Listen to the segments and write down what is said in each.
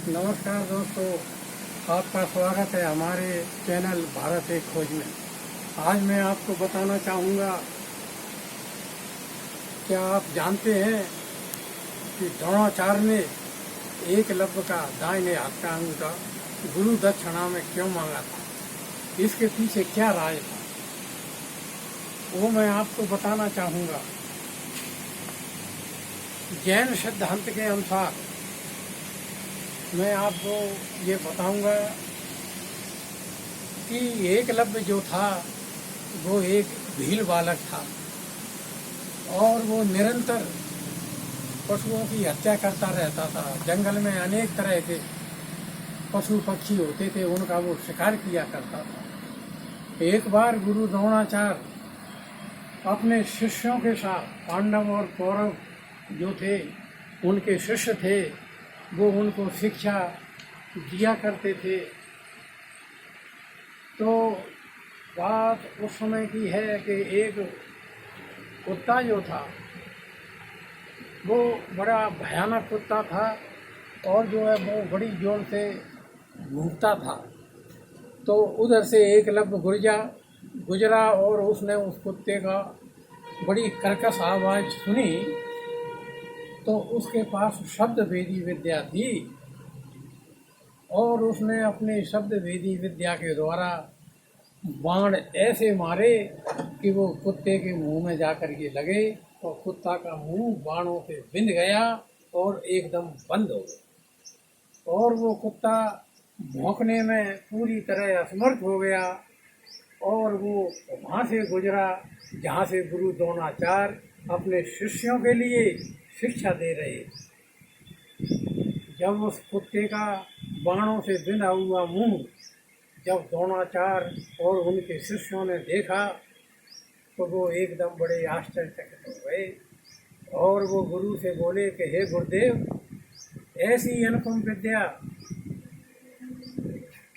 नमस्कार दोस्तों, आपका स्वागत है हमारे चैनल भारत एक खोज में। आज मैं आपको बताना चाहूँगा, क्या आप जानते हैं कि द्रोणाचार्य ने एकलव्य का दाहिने हाथ का अंगूठा गुरु दक्षिणा में क्यों मांगा था? इसके पीछे क्या राज था, वो मैं आपको बताना चाहूँगा। जैन सिद्धांत के अनुसार मैं आपको ये बताऊंगा कि एकलव्य जो था वो एक भील बालक था और वो निरंतर पशुओं की हत्या करता रहता था। जंगल में अनेक तरह के पशु पक्षी होते थे, उनका वो शिकार किया करता था। एक बार गुरु द्रोणाचार्य अपने शिष्यों के साथ, पांडव और कौरव जो थे उनके शिष्य थे, वो उनको शिक्षा दिया करते थे। तो बात उस समय की है कि एक कुत्ता जो था वो बड़ा भयानक कुत्ता था और जो है वो बड़ी जोर से भूखता था। तो उधर से एकलव्य गुजरा और उसने उस कुत्ते का बड़ी कर्कश आवाज़ सुनी। तो उसके पास शब्द भेदी विद्या थी और उसने अपने शब्द भेदी विद्या के द्वारा बाण ऐसे मारे कि वो कुत्ते के मुंह में जाकर के लगे और कुत्ता का मुंह बाणों से बिंद गया और एकदम बंद हो गया और वो कुत्ता भौंकने में पूरी तरह असमर्थ हो गया। और वो वहाँ से गुजरा जहाँ से गुरु द्रोणाचार्य अपने शिष्यों के लिए शिक्षा दे रहे। जब उस कुत्ते का बाणों से बिंधा हुआ मुंह जब द्रोणाचार्य और उनके शिष्यों ने देखा तो वो एकदम बड़े आश्चर्यचकित हो गए और वो गुरु से बोले कि हे गुरुदेव, ऐसी अनुपम विद्या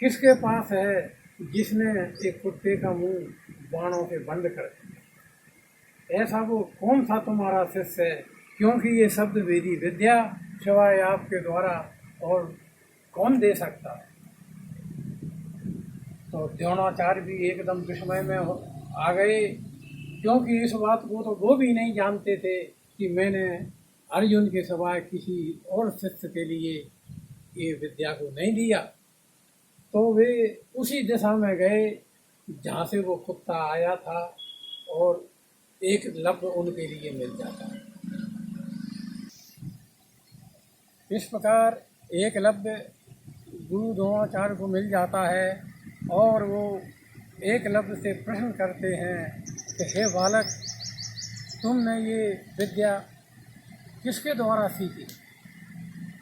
किसके पास है जिसने एक कुत्ते का मुंह बाणों से बंद कर दिया? ऐसा वो कौन सा तुम्हारा शिष्य है, क्योंकि ये शब्द वेदी विद्या सिवाय आपके द्वारा और कौन दे सकता है? तो द्रोणाचार्य भी एकदम विस्मय में आ गए, क्योंकि इस बात को तो वो भी नहीं जानते थे कि मैंने अर्जुन के सिवाय किसी और शिष्य के लिए ये विद्या को नहीं दिया। तो वे उसी दिशा में गए जहाँ से वो कुत्ता आया था और एकलव्य उनके लिए मिल जाता है। इस प्रकार एकलव्य गुरु द्रोणाचार्य को मिल जाता है और वो एकलव्य से प्रश्न करते हैं कि हे बालक, तुमने ये विद्या किसके द्वारा सीखी?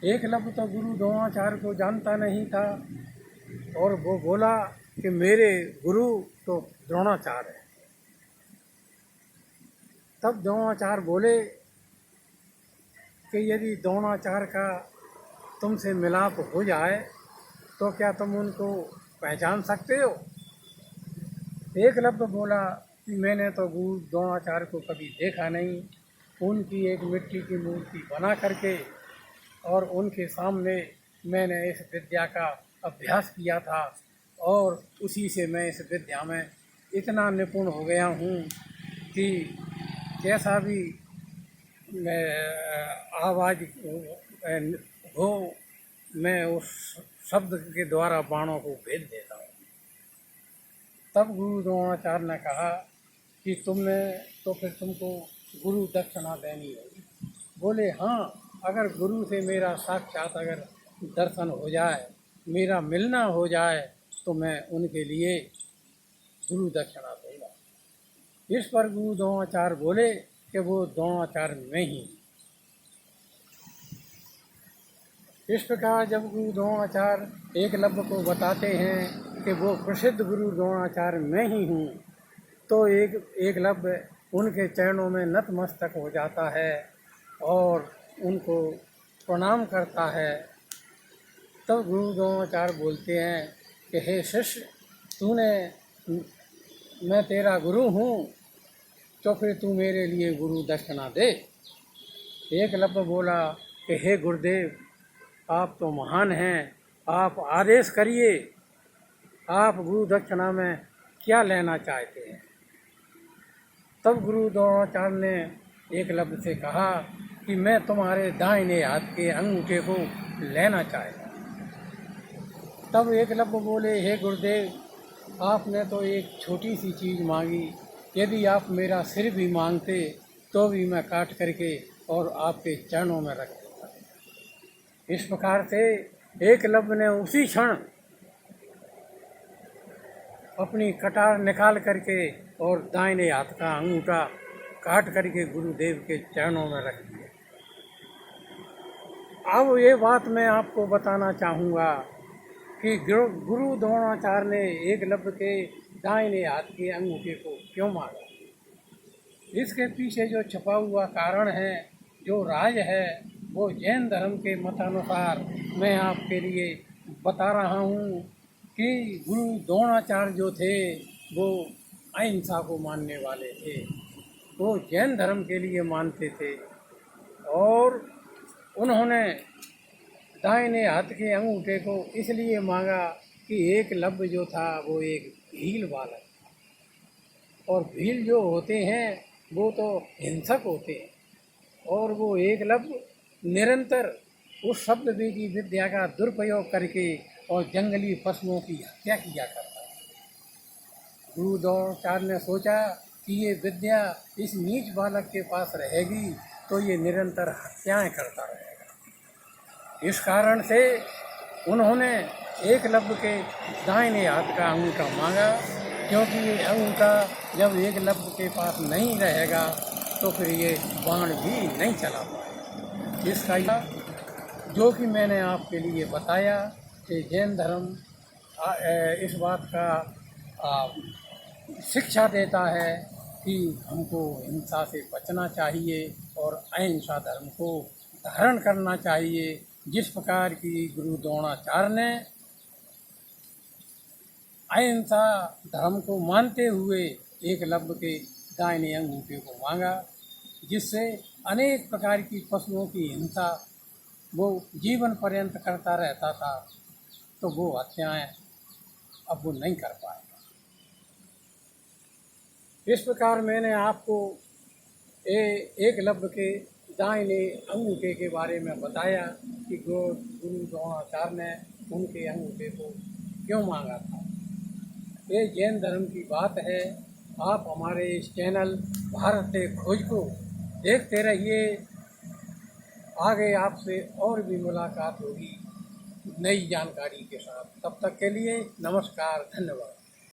एकलव्य तो गुरु द्रोणाचार्य को जानता नहीं था और वो बोला कि मेरे गुरु तो द्रोणाचार्य है। तब द्रोणाचार्य बोले कि यदि द्रोणाचार्य का तुमसे मिलाप हो जाए तो क्या तुम उनको पहचान सकते हो? एकलव्य बोला कि मैंने तो गुरु द्रोणाचार्य को कभी देखा नहीं। उनकी एक मिट्टी की मूर्ति बना करके और उनके सामने मैंने इस विद्या का अभ्यास किया था और उसी से मैं इस विद्या में इतना निपुण हो गया हूँ कि कैसा भी आवाज़ हो, मैं उस शब्द के द्वारा बाणों को भेद देता हूँ। तब गुरु द्रोणाचार्य ने कहा कि तुमने तो फिर तुमको गुरु दक्षिणा देनी होगी। बोले हाँ, अगर गुरु से मेरा साक्षात अगर दर्शन हो जाए, मेरा मिलना हो जाए, तो मैं उनके लिए गुरु दक्षिणा दूंगा। इस पर गुरु द्रोणाचार्य बोले कि वो द्रोणाचार्य में ही। इस प्रकार जब गुरु द्रोणाचार्य एकलव्य को बताते हैं कि वो प्रसिद्ध गुरु द्रोणाचार्य मैं ही हूँ, तो एकलव्य उनके चरणों में नतमस्तक हो जाता है और उनको प्रणाम करता है। तब गुरु द्रोणाचार्य बोलते हैं कि हे शिष्य, मैं तेरा गुरु हूँ, तो फिर तू मेरे लिए गुरु दक्षिणा दे। एकलव्य बोला कि हे गुरुदेव, आप तो महान हैं, आप आदेश करिए, आप गुरु दक्षिणा में क्या लेना चाहते हैं। तब गुरु द्रोणाचार्य ने एकलव्य से कहा कि मैं तुम्हारे दाहिने हाथ के अंगूठे को लेना चाहता। तब एकलव्य बोले, हे गुरुदेव, आपने तो एक छोटी सी चीज़ मांगी, यदि आप मेरा सिर भी मांगते तो भी मैं काट करके और आपके चरणों में रख देता। इस प्रकार से एकलव्य ने उसी क्षण अपनी कटार निकाल करके और दाहिने हाथ का अंगूठा काट करके गुरुदेव के चरणों में रख दिया। अब ये बात मैं आपको बताना चाहूँगा कि गुरु द्रोणाचार्य ने एकलव्य के दाहिने हाथ के अंगूठे को क्यों मांगा। इसके पीछे जो छुपा हुआ कारण है, जो राज है, वो जैन धर्म के मतानुसार मैं आपके लिए बता रहा हूँ कि गुरु द्रोणाचार्य जो थे वो अहिंसा को मानने वाले थे, वो जैन धर्म के लिए मानते थे और उन्होंने दाहिने हाथ के अंगूठे को इसलिए मांगा कि एकलव्य जो था वो एक भील बालक था और भील जो होते हैं वो तो हिंसक होते हैं और वो एकलव्य निरंतर उस शब्द की विद्या का दुरुपयोग करके और जंगली पशुओं की हत्या किया करता है। गुरु द्रोणाचार्य ने सोचा कि ये विद्या इस नीच बालक के पास रहेगी तो ये निरंतर हत्याएं करता रहेगा। इस कारण से उन्होंने एकलव्य के दाहिने हाथ का अंगूठा मांगा, क्योंकि ये अंगूठा जब एकलव्य के पास नहीं रहेगा तो फिर ये बाण भी नहीं चला पाएगा। इसका जो कि मैंने आपके लिए बताया कि जैन धर्म इस बात का शिक्षा देता है कि हमको हिंसा से बचना चाहिए और अहिंसा धर्म को धारण करना चाहिए। जिस प्रकार की गुरु द्रोणाचार्य ने अहिंसा धर्म को मानते हुए एकलव्य के दाहिने अंगूठे को मांगा, जिससे अनेक प्रकार की पशुओं की हिंसा वो जीवन पर्यंत करता रहता था, तो वो हत्याएं अब वो नहीं कर पाएगा। इस प्रकार मैंने आपको एकलव्य के दाहिने अंगूठे के बारे में बताया कि गुरु द्रोणाचार्य ने उनके अंगूठे को क्यों मांगा था। ये जैन धर्म की बात है। आप हमारे इस चैनल भारत से खोज को देखते रहिए। आगे आपसे और भी मुलाकात होगी नई जानकारी के साथ। तब तक के लिए नमस्कार, धन्यवाद।